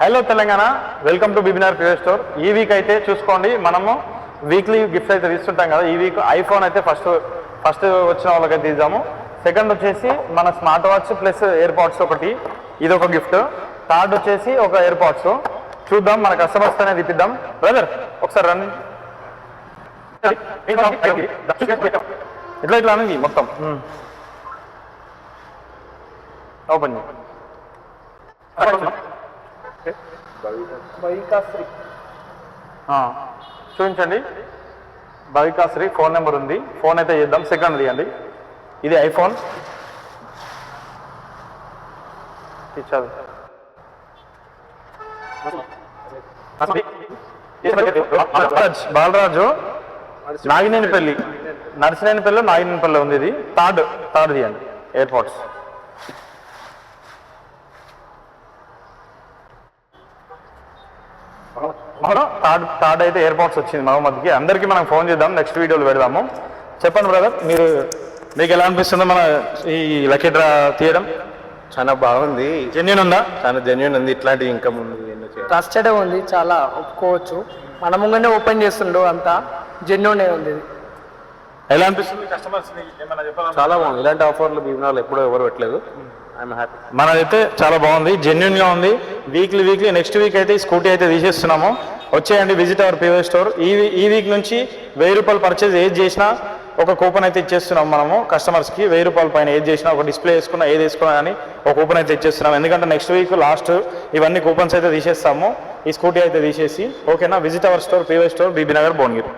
Hello Telangana, welcome to Bibinagar pure store. ఈ week అయితే చూసుకోండి, మనము వీక్లీ గిఫ్ట్స్ అయితే తీసుకుంటాం కదా. ఈ వీక్ ఐఫోన్ అయితే ఫస్ట్ వచ్చిన వాళ్ళకైతే తీద్దాము. సెకండ్ వచ్చేసి మన smart watch plus year pads ఒకటి, ఇది ఒక గిఫ్ట్. థర్డ్ వచ్చేసి ఒక ఇయర్ పాడ్స్. చూద్దాం, మన కస్టమర్స్ అనేది ఇప్పిద్దాం. బ్రదర్ ఒకసారి రండి, ఇట్లా అనేది మొత్తం ఓపెన్ చూపించండి. భవికాశ్రీ ఫోన్ నెంబర్ ఉంది, ఫోన్ అయితే చేద్దాం. సెకండ్ తీయండి, ఇది ఐఫోన్ ఇచ్చారు. బాలరాజు నాగినేనిపల్లి, నర్సినేనిపల్లి నాగినేనిపల్లి ఉంది. ఇది థర్డ్ తీయండి, ఎయిర్పోర్ట్స్. థర్డ్ అయితే ఎయిర్పోర్ట్స్ వచ్చింది మహమ్మద్కి. అందరికీ మనం ఫోన్ చేద్దాం, నెక్స్ట్ వీడియోలో పెడదాము. చెప్పండి బ్రదర్, మీకు ఎలా అనిపిస్తుందో మన ఈ లక్కీ డ్రా తీయడం? చాలా బాగుంది, జెన్యూన్ ఉందా? చాలా జెన్యూన్ ఉంది. ఇట్లాంటి ఇంకా ముందు ట్రస్టెడ్ ఉంది, చాలా ఒప్పుకోవచ్చు. మన ముంగనే ఓపెన్ చేస్తుండో అంతా జెన్యూన్ ఉంది. ఎలా అనిపిస్తుంది కస్టమర్స్? ఏమైనా చెప్పాలి? చాలా బాగుంది. ఇలాంటి ఆఫర్లు బీబీనగర్లో ఎప్పుడూ ఎవరు పెట్టలేదు. I'm happy. మనదైతే చాలా బాగుంది, జెన్యూన్ గా ఉంది. వీక్లీ నెక్స్ట్ వీక్ అయితే ఈ స్కూటీ అయితే తీసేస్తున్నాము. వచ్చేయండి, విజిట్ అవర్ ప్యూర్ స్టోర్. ఈ వీక్ నుంచి 1000 రూపాయలు పర్చేజ్ ఏది చేసినా ఒక కూపన్ అయితే ఇచ్చేస్తున్నాం మనము కస్టమర్స్కి. 1000 రూపాయల పైన ఏది చేసినా, ఒక డిస్ప్లే వేసుకున్నా, ఏది వేసుకున్నా కానీ ఒక కూపన్ అయితే ఇచ్చేస్తున్నాం. ఎందుకంటే నెక్స్ట్ వీక్ లాస్ట్ ఇవన్నీ కూపన్స్ అయితే తీసేస్తాము, ఈ స్కూటీ అయితే తీసేసి. ఓకేనా? Visit our store, pure store, Bibinagar, Bhuvanagiri.